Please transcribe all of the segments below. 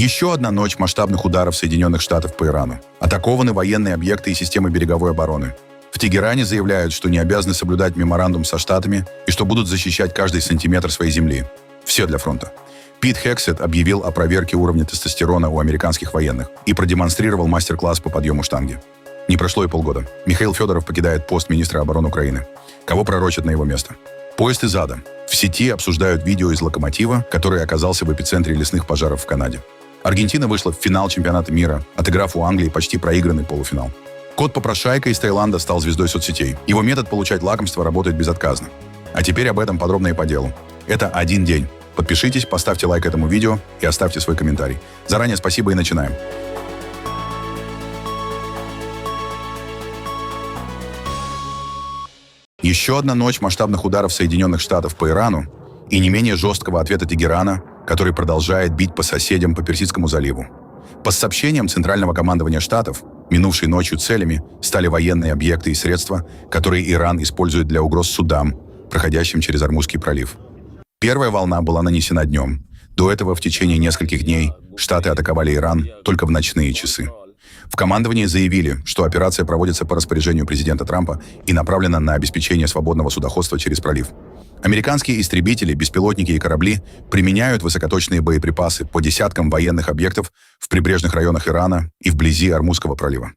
Еще одна ночь масштабных ударов Соединенных Штатов по Ирану. Атакованы военные объекты и системы береговой обороны. В Тегеране заявляют, что не обязаны соблюдать меморандум со Штатами и что будут защищать каждый сантиметр своей земли. Все для фронта. Пит Хексет объявил о проверке уровня тестостерона у американских военных и продемонстрировал мастер-класс по подъему штанги. Не прошло и полгода. Михаил Федоров покидает пост министра обороны Украины. Кого пророчат на его место? Поезд из ада. В сети обсуждают видео из локомотива, который оказался в эпицентре лесных пожаров в Канаде. Аргентина вышла в финал чемпионата мира, отыграв у Англии почти проигранный полуфинал. Кот-попрошайка из Таиланда стал звездой соцсетей. Его метод получать лакомство работает безотказно. А теперь об этом подробно и по делу. Это один день. Подпишитесь, поставьте лайк этому видео и оставьте свой комментарий. Заранее спасибо и начинаем. Еще одна ночь масштабных ударов Соединенных Штатов по Ирану и не менее жесткого ответа Тегерана, который продолжает бить по соседям по Персидскому заливу. По сообщениям Центрального командования Штатов, минувшей ночью целями стали военные объекты и средства, которые Иран использует для угроз судам, проходящим через Ормузский пролив. Первая волна была нанесена днем. До этого в течение нескольких дней Штаты атаковали Иран только в ночные часы. В командовании заявили, что операция проводится по распоряжению президента Трампа и направлена на обеспечение свободного судоходства через пролив. Американские истребители, беспилотники и корабли применяют высокоточные боеприпасы по десяткам военных объектов в прибрежных районах Ирана и вблизи Ормузского пролива.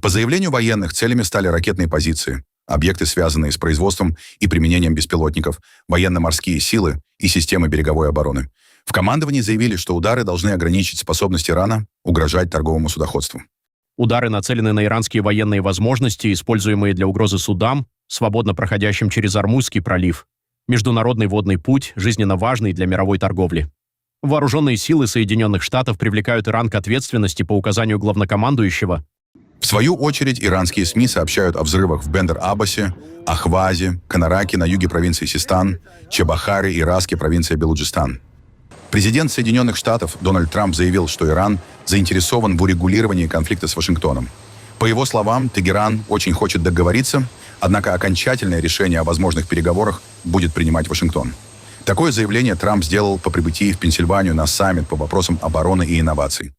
По заявлению военных, целями стали ракетные позиции, объекты, связанные с производством и применением беспилотников, военно-морские силы и системы береговой обороны. В командовании заявили, что удары должны ограничить способность Ирана угрожать торговому судоходству. Удары нацелены на иранские военные возможности, используемые для угрозы судам, свободно проходящим через Ормузский пролив. Международный водный путь, жизненно важный для мировой торговли. Вооруженные силы Соединенных Штатов привлекают Иран к ответственности по указанию главнокомандующего. В свою очередь, иранские СМИ сообщают о взрывах в Бендер-Аббасе, Ахвазе, Канараке на юге провинции Систан, Чебахаре и Раске, провинция Белуджистан. Президент Соединенных Штатов Дональд Трамп заявил, что Иран заинтересован в урегулировании конфликта с Вашингтоном. По его словам, Тегеран очень хочет договориться, однако окончательное решение о возможных переговорах будет принимать Вашингтон. Такое заявление Трамп сделал по прибытии в Пенсильванию на саммит по вопросам обороны и инноваций.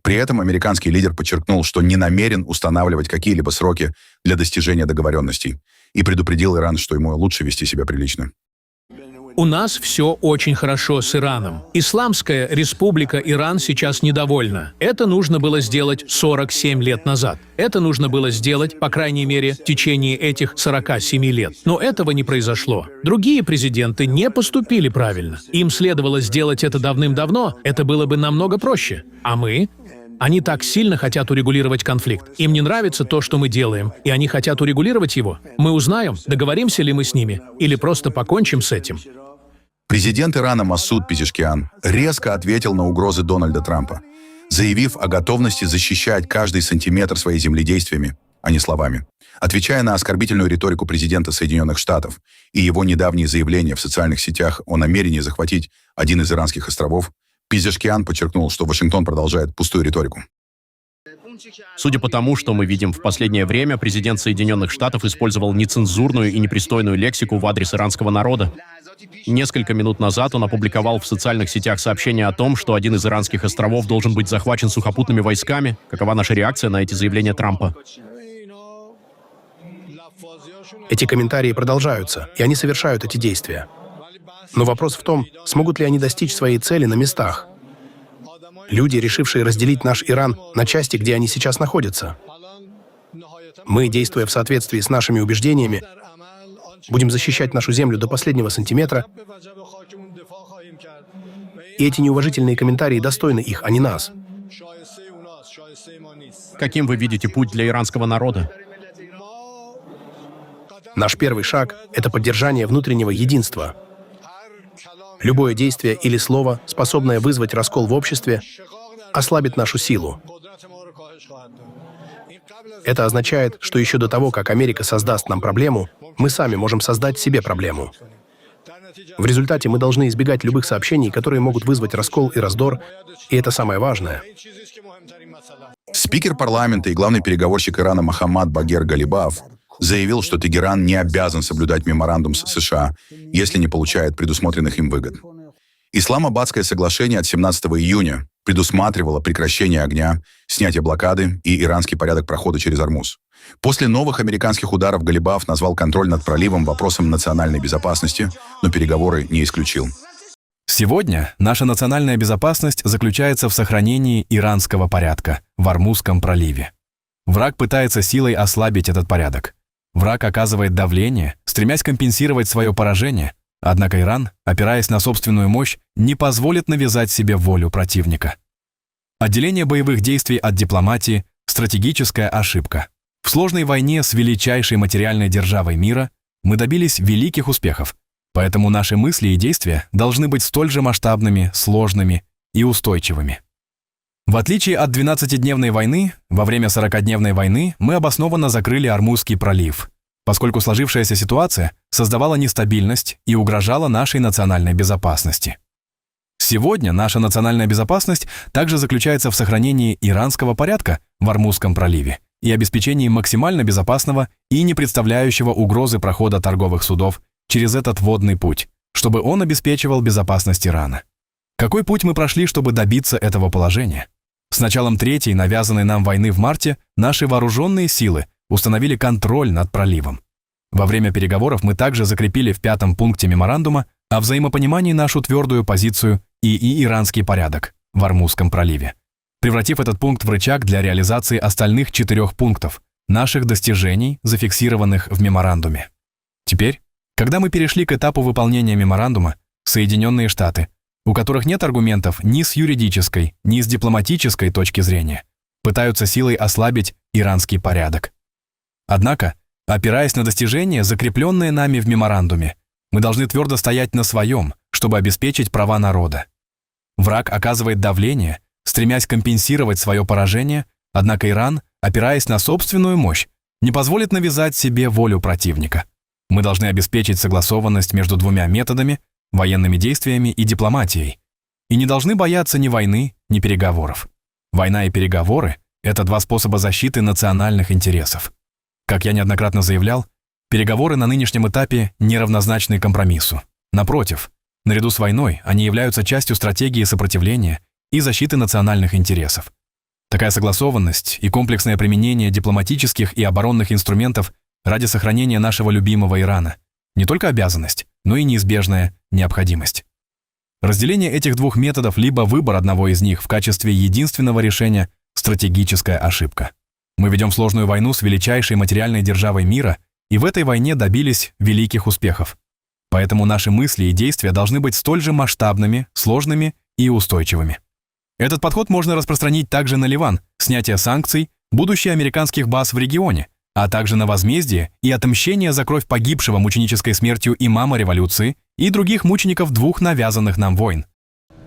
При этом американский лидер подчеркнул, что не намерен устанавливать какие-либо сроки для достижения договоренностей и предупредил Иран, что ему лучше вести себя прилично. У нас все очень хорошо с Ираном. Исламская республика Иран сейчас недовольна. Это нужно было сделать 47 лет назад. Это нужно было сделать, по крайней мере, в течение этих 47 лет. Но этого не произошло. Другие президенты не поступили правильно. Им следовало сделать это давным-давно, это было бы намного проще. А мы? Они так сильно хотят урегулировать конфликт. Им не нравится то, что мы делаем, и они хотят урегулировать его. Мы узнаем, договоримся ли мы с ними, или просто покончим с этим. Президент Ирана Масуд Пезешкиан резко ответил на угрозы Дональда Трампа, заявив о готовности защищать каждый сантиметр своей земли действиями, а не словами. Отвечая на оскорбительную риторику президента Соединенных Штатов и его недавние заявления в социальных сетях о намерении захватить один из иранских островов, Пезешкиан подчеркнул, что Вашингтон продолжает пустую риторику. Судя по тому, что мы видим в последнее время, президент Соединенных Штатов использовал нецензурную и непристойную лексику в адрес иранского народа. Несколько минут назад он опубликовал в социальных сетях сообщение о том, что один из иранских островов должен быть захвачен сухопутными войсками. Какова наша реакция на эти заявления Трампа? Эти комментарии продолжаются, и они совершают эти действия. Но вопрос в том, смогут ли они достичь своей цели на местах. Люди, решившие разделить наш Иран на части, где они сейчас находятся. Мы, действуя в соответствии с нашими убеждениями, будем защищать нашу землю до последнего сантиметра, и эти неуважительные комментарии достойны их, а не нас. Каким вы видите путь для иранского народа? Наш первый шаг — это поддержание внутреннего единства. Любое действие или слово, способное вызвать раскол в обществе, ослабит нашу силу. Это означает, что еще до того, как Америка создаст нам проблему, мы сами можем создать себе проблему. В результате мы должны избегать любых сообщений, которые могут вызвать раскол и раздор, и это самое важное. Спикер парламента и главный переговорщик Ирана Мохаммад Багер Галибаф заявил, что Тегеран не обязан соблюдать меморандум с США, если не получает предусмотренных им выгод. Исламабадское соглашение от 17 июня предусматривала прекращение огня, снятие блокады и иранский порядок прохода через Ормуз. После новых американских ударов Галибаф назвал контроль над проливом вопросом национальной безопасности, но переговоры не исключил. Сегодня наша национальная безопасность заключается в сохранении иранского порядка в Ормузском проливе. Враг пытается силой ослабить этот порядок. Враг оказывает давление, стремясь компенсировать свое поражение, однако Иран, опираясь на собственную мощь, не позволит навязать себе волю противника. Отделение боевых действий от дипломатии – стратегическая ошибка. В сложной войне с величайшей материальной державой мира мы добились великих успехов, поэтому наши мысли и действия должны быть столь же масштабными, сложными и устойчивыми. В отличие от 12-дневной войны, во время 40-дневной войны мы обоснованно закрыли Ормузский пролив, поскольку сложившаяся ситуация создавала нестабильность и угрожала нашей национальной безопасности. Сегодня наша национальная безопасность также заключается в сохранении иранского порядка в Ормузском проливе и обеспечении максимально безопасного и не представляющего угрозы прохода торговых судов через этот водный путь, чтобы он обеспечивал безопасность Ирана. Какой путь мы прошли, чтобы добиться этого положения? С началом третьей, навязанной нам войны в марте, наши вооруженные силы установили контроль над проливом. Во время переговоров мы также закрепили в 5-м пункте меморандума о взаимопонимании нашу твердую позицию и иранский порядок в Ормузском проливе, превратив этот пункт в рычаг для реализации остальных 4 пунктов наших достижений, зафиксированных в меморандуме. Теперь, когда мы перешли к этапу выполнения меморандума, Соединенные Штаты, у которых нет аргументов ни с юридической, ни с дипломатической точки зрения, пытаются силой ослабить иранский порядок. Однако, опираясь на достижения, закрепленные нами в меморандуме, мы должны твердо стоять на своем, чтобы обеспечить права народа. Враг оказывает давление, стремясь компенсировать свое поражение, однако Иран, опираясь на собственную мощь, не позволит навязать себе волю противника. Мы должны обеспечить согласованность между двумя методами, военными действиями и дипломатией, и не должны бояться ни войны, ни переговоров. Война и переговоры – это 2 способа защиты национальных интересов. Как я неоднократно заявлял, переговоры на нынешнем этапе не равнозначны компромиссу. Напротив, наряду с войной они являются частью стратегии сопротивления и защиты национальных интересов. Такая согласованность и комплексное применение дипломатических и оборонных инструментов ради сохранения нашего любимого Ирана – не только обязанность, но и неизбежная необходимость. Разделение этих 2 методов либо выбор одного из них в качестве единственного решения – стратегическая ошибка. Мы ведем сложную войну с величайшей материальной державой мира и в этой войне добились великих успехов. Поэтому наши мысли и действия должны быть столь же масштабными, сложными и устойчивыми. Этот подход можно распространить также на Ливан, снятие санкций, будущее американских баз в регионе, а также на возмездие и отмщение за кровь погибшего мученической смертью имама революции и других мучеников 2 навязанных нам войн.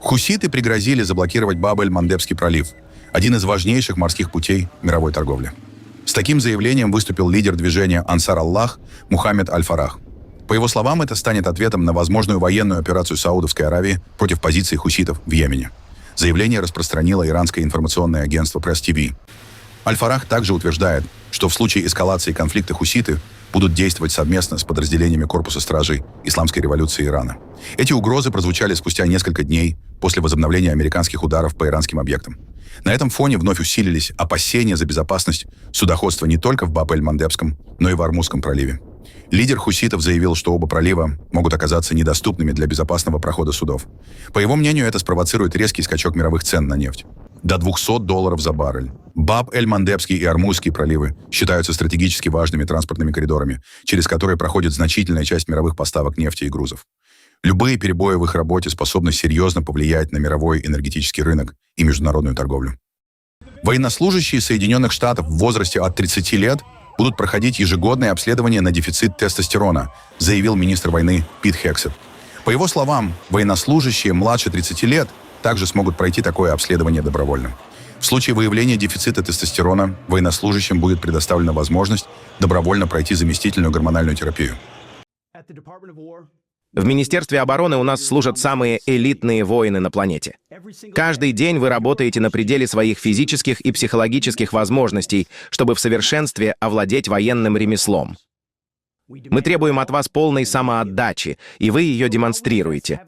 Хуситы пригрозили заблокировать Баб-эль-Мандебский пролив, один из важнейших морских путей мировой торговли. С таким заявлением выступил лидер движения «Ансар Аллах» Мухаммед Аль-Фарах. По его словам, это станет ответом на возможную военную операцию Саудовской Аравии против позиций хуситов в Йемене. Заявление распространило иранское информационное агентство Press TV. Аль-Фарах также утверждает, что в случае эскалации конфликта хуситы будут действовать совместно с подразделениями Корпуса стражей Исламской революции Ирана. Эти угрозы прозвучали спустя несколько дней после возобновления американских ударов по иранским объектам. На этом фоне вновь усилились опасения за безопасность судоходства не только в Баб-эль-Мандебском, но и в Ормузском проливе. Лидер хуситов заявил, что оба пролива могут оказаться недоступными для безопасного прохода судов. По его мнению, это спровоцирует резкий скачок мировых цен на нефть. До $200 за баррель. Баб-эль-Мандебский и Ормузский проливы считаются стратегически важными транспортными коридорами, через которые проходит значительная часть мировых поставок нефти и грузов. Любые перебои в их работе способны серьезно повлиять на мировой энергетический рынок и международную торговлю. Военнослужащие Соединенных Штатов в возрасте от 30 лет будут проходить ежегодное обследование на дефицит тестостерона, заявил министр войны Пит Хексет. По его словам, военнослужащие младше 30 лет также смогут пройти такое обследование добровольно. В случае выявления дефицита тестостерона военнослужащим будет предоставлена возможность добровольно пройти заместительную гормональную терапию. В Министерстве обороны у нас служат самые элитные воины на планете. Каждый день вы работаете на пределе своих физических и психологических возможностей, чтобы в совершенстве овладеть военным ремеслом. Мы требуем от вас полной самоотдачи, и вы ее демонстрируете.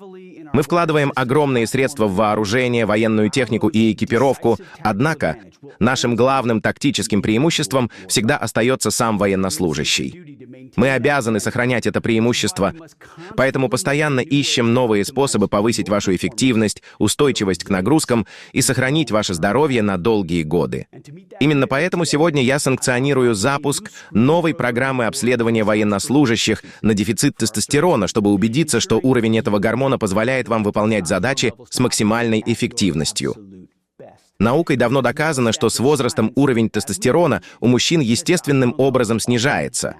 Мы Мы вкладываем огромные средства в вооружение, военную технику и экипировку, однако нашим главным тактическим преимуществом всегда остается сам военнослужащий. Мы обязаны сохранять это преимущество, поэтому постоянно ищем новые способы повысить вашу эффективность, устойчивость к нагрузкам и сохранить ваше здоровье на долгие годы. Именно поэтому сегодня я санкционирую запуск новой программы обследования военнослужащих на дефицит тестостерона, чтобы убедиться, что уровень этого гормона позволяет вам выполнять задачи с максимальной эффективностью. Наукой давно доказано, что с возрастом уровень тестостерона у мужчин естественным образом снижается.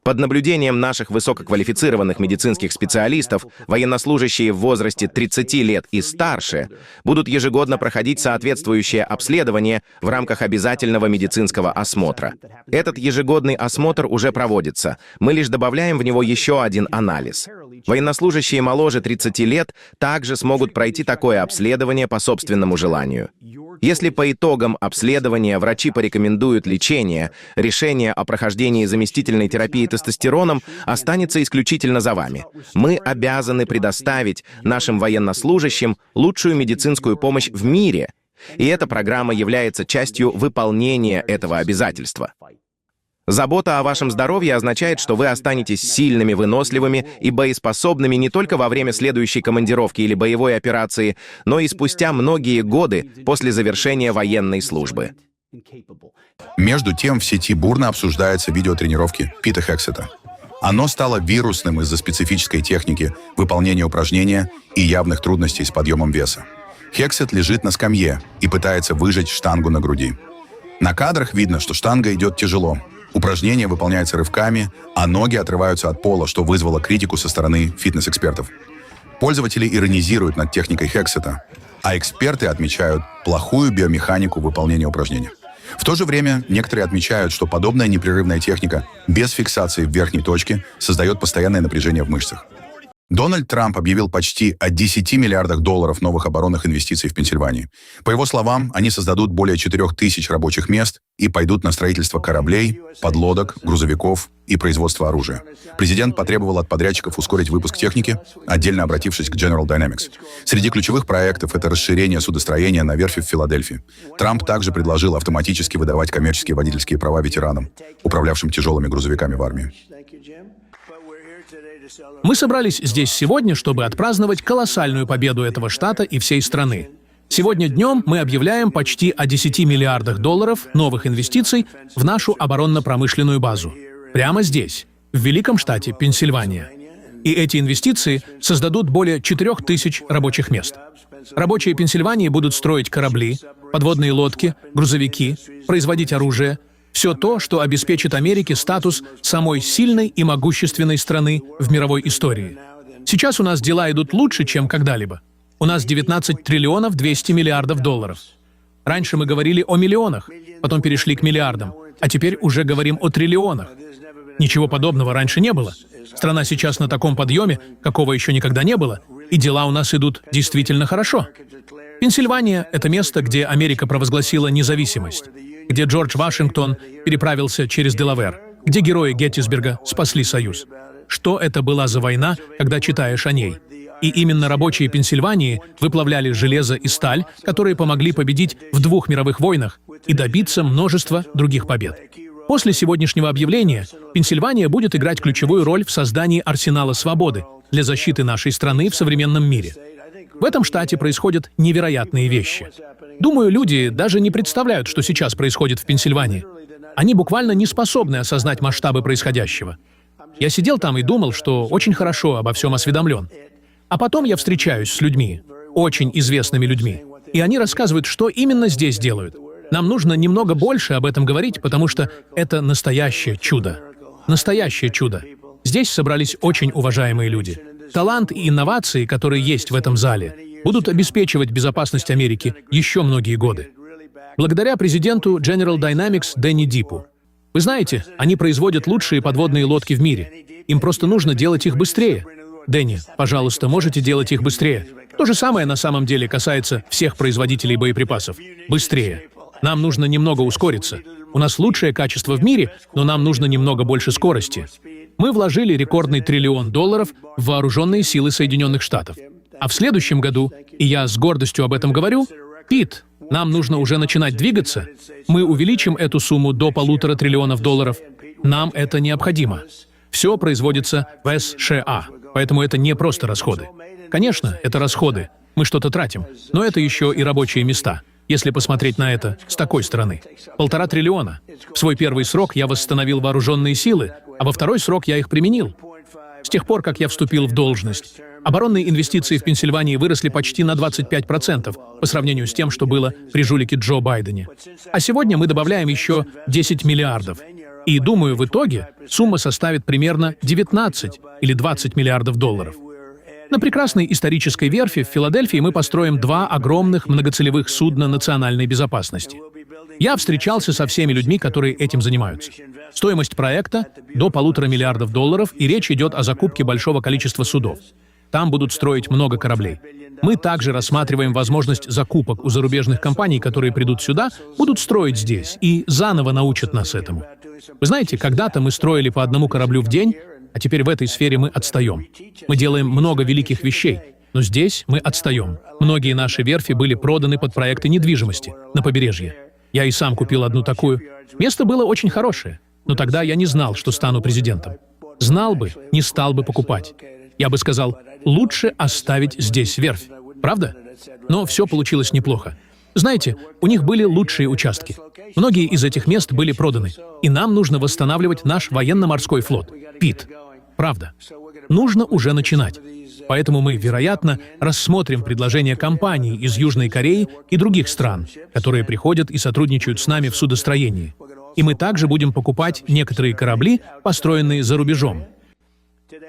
Под наблюдением наших высококвалифицированных медицинских специалистов, военнослужащие в возрасте 30 лет и старше будут ежегодно проходить соответствующее обследование в рамках обязательного медицинского осмотра. Этот ежегодный осмотр уже проводится. Мы лишь добавляем в него еще один анализ. Военнослужащие моложе 30 лет также смогут пройти такое обследование по собственному желанию. Если по итогам обследования врачи порекомендуют лечение, решение о прохождении заместительной терапии тестостероном останется исключительно за вами. Мы обязаны предоставить нашим военнослужащим лучшую медицинскую помощь в мире, и эта программа является частью выполнения этого обязательства. Забота о вашем здоровье означает, что вы останетесь сильными, выносливыми и боеспособными не только во время следующей командировки или боевой операции, но и спустя многие годы после завершения военной службы. Между тем, в сети бурно обсуждается видео тренировки Пита Хексета. Оно стало вирусным из-за специфической техники выполнения упражнения и явных трудностей с подъемом веса. Хексет лежит на скамье и пытается выжать штангу на груди. На кадрах видно, что штанга идет тяжело. Упражнение выполняется рывками, а ноги отрываются от пола, что вызвало критику со стороны фитнес-экспертов. Пользователи иронизируют над техникой Хексета, а эксперты отмечают плохую биомеханику выполнения упражнения. В то же время некоторые отмечают, что подобная непрерывная техника без фиксации в верхней точке создает постоянное напряжение в мышцах. Дональд Трамп объявил почти о 10 миллиардах долларов новых оборонных инвестиций в Пенсильвании. По его словам, они создадут более 4000 рабочих мест и пойдут на строительство кораблей, подлодок, грузовиков и производство оружия. Президент потребовал от подрядчиков ускорить выпуск техники, отдельно обратившись к General Dynamics. Среди ключевых проектов это расширение судостроения на верфи в Филадельфии. Трамп также предложил автоматически выдавать коммерческие водительские права ветеранам, управлявшим тяжелыми грузовиками в армии. Мы собрались здесь сегодня, чтобы отпраздновать колоссальную победу этого штата и всей страны. Сегодня днем мы объявляем почти о 10 миллиардах долларов новых инвестиций в нашу оборонно-промышленную базу. Прямо здесь, в великом штате Пенсильвания. И эти инвестиции создадут более 4000 рабочих мест. Рабочие Пенсильвании будут строить корабли, подводные лодки, грузовики, производить оружие, все то, что обеспечит Америке статус самой сильной и могущественной страны в мировой истории. Сейчас у нас дела идут лучше, чем когда-либо. У нас 19 триллионов 200 миллиардов долларов. Раньше мы говорили о миллионах, потом перешли к миллиардам, а теперь уже говорим о триллионах. Ничего подобного раньше не было. Страна сейчас на таком подъеме, какого еще никогда не было, и дела у нас идут действительно хорошо. Пенсильвания — это место, где Америка провозгласила независимость, где Джордж Вашингтон переправился через Делавэр, где герои Геттисберга спасли Союз. Что это была за война, когда читаешь о ней? И именно рабочие Пенсильвании выплавляли железо и сталь, которые помогли победить в 2 мировых войнах и добиться множества других побед. После сегодняшнего объявления Пенсильвания будет играть ключевую роль в создании арсенала свободы для защиты нашей страны в современном мире. В этом штате происходят невероятные вещи. Думаю, люди даже не представляют, что сейчас происходит в Пенсильвании. Они буквально не способны осознать масштабы происходящего. Я сидел там и думал, что очень хорошо обо всем осведомлен. А потом я встречаюсь с людьми, очень известными людьми, и они рассказывают, что именно здесь делают. Нам нужно немного больше об этом говорить, потому что это настоящее чудо. Настоящее чудо. Здесь собрались очень уважаемые люди. Талант и инновации, которые есть в этом зале, будут обеспечивать безопасность Америки еще многие годы. Благодаря президенту General Dynamics Дэнни Дипу. Вы знаете, они производят лучшие подводные лодки в мире. Им просто нужно делать их быстрее. Дэнни, пожалуйста, можете делать их быстрее. То же самое на самом деле касается всех производителей боеприпасов. Быстрее. Нам нужно немного ускориться. У нас лучшее качество в мире, но нам нужно немного больше скорости. Мы вложили рекордный $1 триллион в вооруженные силы Соединенных Штатов. А в следующем году, и я с гордостью об этом говорю, Пит, нам нужно уже начинать двигаться. Мы увеличим эту сумму до $1,5 триллиона. Нам это необходимо. Все производится в США, поэтому это не просто расходы. Конечно, это расходы. Мы что-то тратим, но это еще и рабочие места. Если посмотреть на это с такой стороны. $1,5 триллиона. В свой первый срок я восстановил вооруженные силы, а во второй срок я их применил. С тех пор, как я вступил в должность, оборонные инвестиции в Пенсильвании выросли почти на 25% по сравнению с тем, что было при жулике Джо Байдене. А сегодня мы добавляем еще 10 миллиардов. И, думаю, в итоге сумма составит примерно 19 или 20 миллиардов долларов. На прекрасной исторической верфи в Филадельфии мы построим 2 огромных многоцелевых судна национальной безопасности. Я встречался со всеми людьми, которые этим занимаются. Стоимость проекта — до $1,5 миллиарда, и речь идет о закупке большого количества судов. Там будут строить много кораблей. Мы также рассматриваем возможность закупок у зарубежных компаний, которые придут сюда, будут строить здесь и заново научат нас этому. Вы знаете, когда-то мы строили по 1 кораблю в день, а теперь в этой сфере мы отстаем. Мы делаем много великих вещей, но здесь мы отстаем. Многие наши верфи были проданы под проекты недвижимости на побережье. Я и сам купил одну такую. Место было очень хорошее, но тогда я не знал, что стану президентом. Знал бы, не стал бы покупать. Я бы сказал, лучше оставить здесь верфь. Правда? Но все получилось неплохо. Знаете, у них были лучшие участки. Многие из этих мест были проданы. И нам нужно восстанавливать наш военно-морской флот. Пит. Правда. Нужно уже начинать. Поэтому мы, вероятно, рассмотрим предложения компаний из Южной Кореи и других стран, которые приходят и сотрудничают с нами в судостроении. И мы также будем покупать некоторые корабли, построенные за рубежом.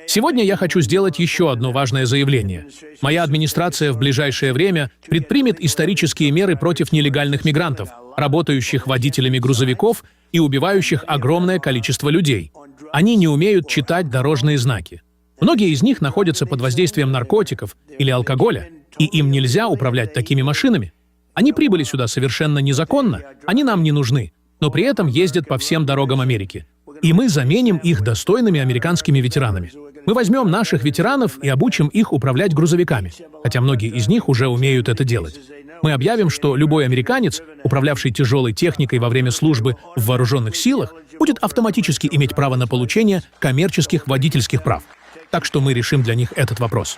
Сегодня я хочу сделать еще одно важное заявление. Моя администрация в ближайшее время предпримет исторические меры против нелегальных мигрантов, работающих водителями грузовиков и убивающих огромное количество людей. Они не умеют читать дорожные знаки. Многие из них находятся под воздействием наркотиков или алкоголя, и им нельзя управлять такими машинами. Они прибыли сюда совершенно незаконно, они нам не нужны, но при этом ездят по всем дорогам Америки. И мы заменим их достойными американскими ветеранами. Мы возьмем наших ветеранов и обучим их управлять грузовиками, хотя многие из них уже умеют это делать. Мы объявим, что любой американец, управлявший тяжелой техникой во время службы в вооруженных силах, будет автоматически иметь право на получение коммерческих водительских прав. Так что мы решим для них этот вопрос.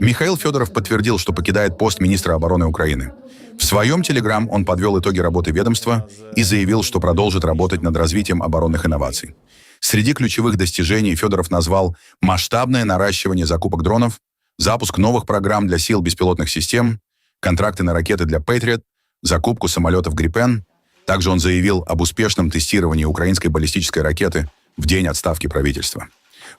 Михаил Федоров подтвердил, что покидает пост министра обороны Украины. В своем телеграм он подвел итоги работы ведомства и заявил, что продолжит работать над развитием оборонных инноваций. Среди ключевых достижений Федоров назвал масштабное наращивание закупок дронов, запуск новых программ для сил беспилотных систем, контракты на ракеты для Patriot, закупку самолетов Gripen. Также он заявил об успешном тестировании украинской баллистической ракеты в день отставки правительства.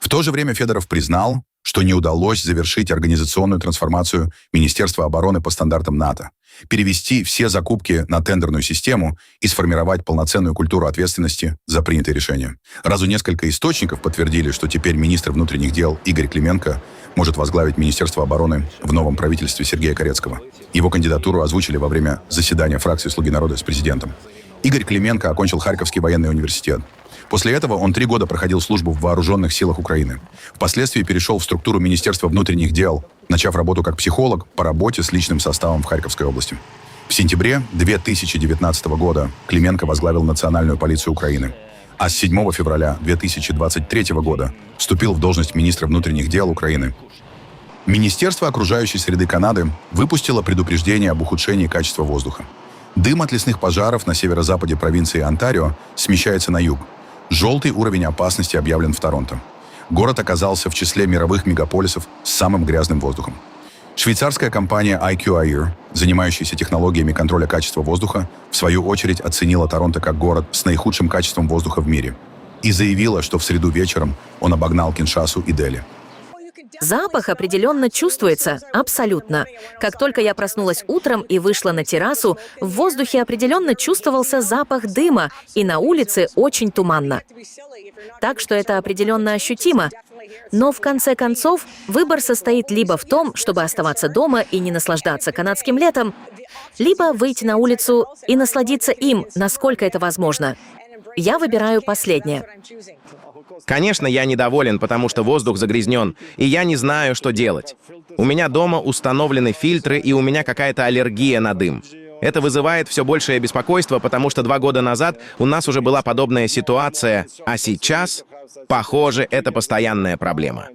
В то же время Федоров признал, что не удалось завершить организационную трансформацию Министерства обороны по стандартам НАТО, перевести все закупки на тендерную систему и сформировать полноценную культуру ответственности за принятые решения. Разу несколько источников подтвердили, что теперь министр внутренних дел Игорь Клименко может возглавить Министерство обороны в новом правительстве Сергея Корецкого. Его кандидатуру озвучили во время заседания фракции «Слуги народа» с президентом. Игорь Клименко окончил Харьковский военный университет. После этого он 3 года проходил службу в вооруженных силах Украины. Впоследствии перешел в структуру Министерства внутренних дел, начав работу как психолог по работе с личным составом в Харьковской области. В сентябре 2019 года Клименко возглавил Национальную полицию Украины, а с 7 февраля 2023 года вступил в должность министра внутренних дел Украины. Министерство окружающей среды Канады выпустило предупреждение об ухудшении качества воздуха. Дым от лесных пожаров на северо-западе провинции Онтарио смещается на юг. Желтый уровень опасности объявлен в Торонто. Город оказался в числе мировых мегаполисов с самым грязным воздухом. Швейцарская компания IQ Air, занимающаяся технологиями контроля качества воздуха, в свою очередь оценила Торонто как город с наихудшим качеством воздуха в мире и заявила, что в среду вечером он обогнал Киншасу и Дели. Запах определенно чувствуется, абсолютно. Как только я проснулась утром и вышла на террасу, в воздухе определенно чувствовался запах дыма, и на улице очень туманно. Так что это определенно ощутимо. Но в конце концов, выбор состоит либо в том, чтобы оставаться дома и не наслаждаться канадским летом, либо выйти на улицу и насладиться им, насколько это возможно. Я выбираю последнее. Конечно, я недоволен, потому что воздух загрязнен, и я не знаю, что делать. У меня дома установлены фильтры, и у меня какая-то аллергия на дым. Это вызывает все большее беспокойство, потому что 2 года назад у нас уже была подобная ситуация, а сейчас, похоже, это постоянная проблема.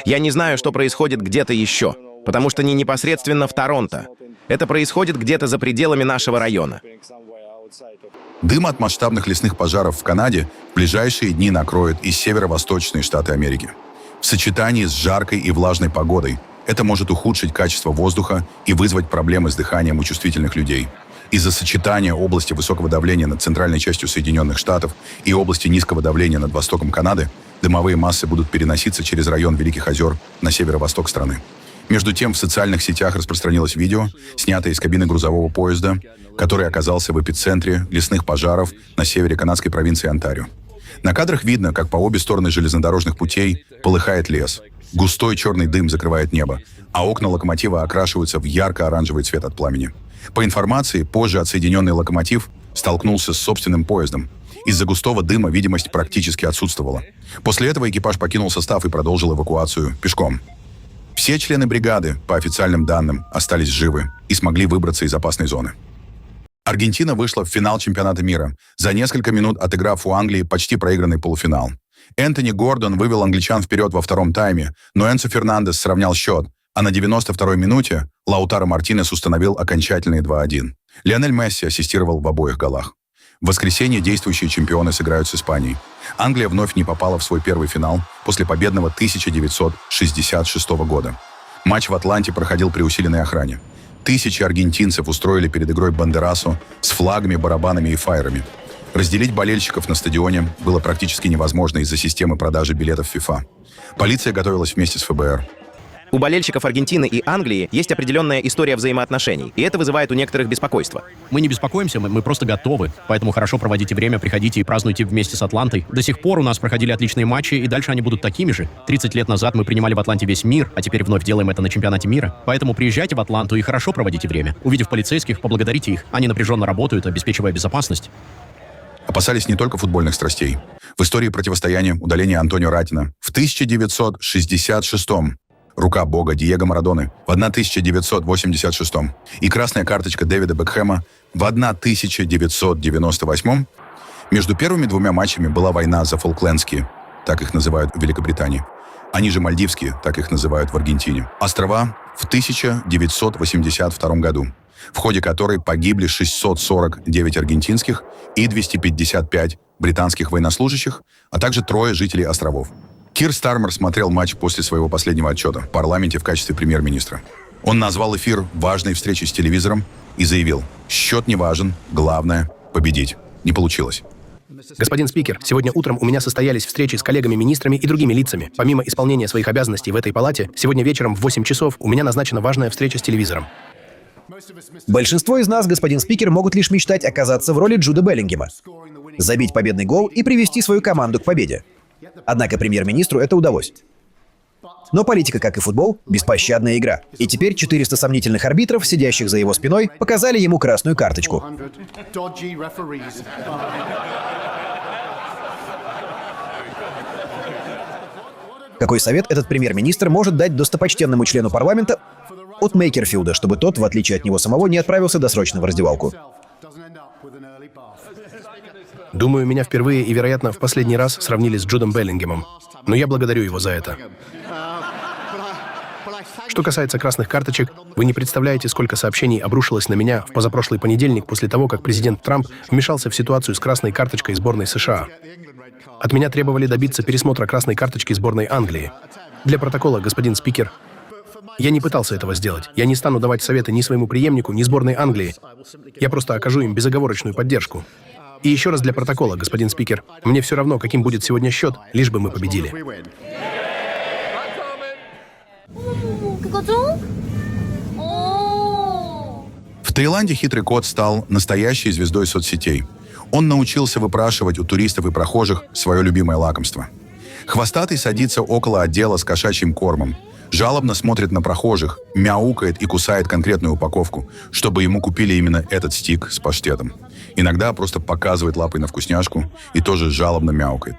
Я не знаю, что происходит где-то еще, потому что не непосредственно в Торонто. Это происходит где-то за пределами нашего района. Дым от масштабных лесных пожаров в Канаде в ближайшие дни накроет и северо-восточные штаты Америки. В сочетании с жаркой и влажной погодой это может ухудшить качество воздуха и вызвать проблемы с дыханием у чувствительных людей. Из-за сочетания области высокого давления над центральной частью Соединенных Штатов и области низкого давления над востоком Канады дымовые массы будут переноситься через район Великих озер на северо-восток страны. Между тем, в социальных сетях распространилось видео, снятое из кабины грузового поезда, который оказался в эпицентре лесных пожаров на севере канадской провинции Онтарио. На кадрах видно, как по обе стороны железнодорожных путей полыхает лес. Густой черный дым закрывает небо, а окна локомотива окрашиваются в ярко-оранжевый цвет от пламени. По информации, позже отсоединенный локомотив столкнулся с собственным поездом. Из-за густого дыма видимость практически отсутствовала. После этого экипаж покинул состав и продолжил эвакуацию пешком. Все члены бригады, по официальным данным, остались живы и смогли выбраться из опасной зоны. Аргентина вышла в финал чемпионата мира, за несколько минут отыграв у Англии почти проигранный полуфинал. Энтони Гордон вывел англичан вперед во втором тайме, но Энцо Фернандес сравнял счет, а на 92-й минуте Лаутаро Мартинес установил окончательные 2-1. Лионель Месси ассистировал в обоих голах. В воскресенье действующие чемпионы сыграют с Испанией. Англия вновь не попала в свой первый финал после победного 1966 года. Матч в Атланте проходил при усиленной охране. Тысячи аргентинцев устроили перед игрой бандерасу с флагами, барабанами и фаерами. Разделить болельщиков на стадионе было практически невозможно из-за системы продажи билетов FIFA. Полиция готовилась вместе с ФБР. У болельщиков Аргентины и Англии есть определенная история взаимоотношений, и это вызывает у некоторых беспокойство. Мы не беспокоимся, мы просто готовы. Поэтому хорошо проводите время, приходите и празднуйте вместе с Атлантой. До сих пор у нас проходили отличные матчи, и дальше они будут такими же. 30 лет назад мы принимали в Атланте весь мир, а теперь вновь делаем это на чемпионате мира. Поэтому приезжайте в Атланту и хорошо проводите время. Увидев полицейских, поблагодарите их. Они напряженно работают, обеспечивая безопасность. Опасались не только футбольных страстей. В истории противостояния удаления Антонио Ратина в 1966-м, рука бога Диего Марадоны в 1986-м и красная карточка Дэвида Бекхэма в 1998-м. Между первыми двумя матчами была война за Фолклендские, так их называют в Великобритании. Они же Мальдивские, так их называют в Аргентине. Острова в 1982 году, в ходе которой погибли 649 аргентинских и 255 британских военнослужащих, а также 3 жителей островов. Кир Стармер смотрел матч после своего последнего отчета в парламенте в качестве премьер-министра. Он назвал эфир важной встречей с телевизором и заявил: «Счет не важен, главное — победить». Не получилось. Господин спикер, сегодня утром у меня состоялись встречи с коллегами-министрами и другими лицами. Помимо исполнения своих обязанностей в этой палате, сегодня вечером в 8 часов у меня назначена важная встреча с телевизором. Большинство из нас, господин спикер, могут лишь мечтать оказаться в роли Джуда Беллингема, забить победный гол и привести свою команду к победе. Однако премьер-министру это удалось. Но политика, как и футбол, беспощадная игра. И теперь 400 сомнительных арбитров, сидящих за его спиной, показали ему красную карточку. Какой совет этот премьер-министр может дать достопочтенному члену парламента от Мейкерфилда, чтобы тот, в отличие от него самого, не отправился досрочно в раздевалку? Думаю, меня впервые и, вероятно, в последний раз сравнили с Джудом Беллингемом. Но я благодарю его за это. Что касается красных карточек, вы не представляете, сколько сообщений обрушилось на меня в позапрошлый понедельник после того, как президент Трамп вмешался в ситуацию с красной карточкой сборной США. От меня требовали добиться пересмотра красной карточки сборной Англии. Для протокола, господин спикер, я не пытался этого сделать. Я не стану давать советы ни своему преемнику, ни сборной Англии. Я просто окажу им безоговорочную поддержку. И еще раз для протокола, господин спикер, мне все равно, каким будет сегодня счет, лишь бы мы победили. В Таиланде хитрый кот стал настоящей звездой соцсетей. Он научился выпрашивать у туристов и прохожих свое любимое лакомство. Хвостатый садится около отдела с кошачьим кормом, жалобно смотрит на прохожих, мяукает и кусает конкретную упаковку, чтобы ему купили именно этот стик с паштетом. Иногда просто показывает лапой на вкусняшку и тоже жалобно мяукает.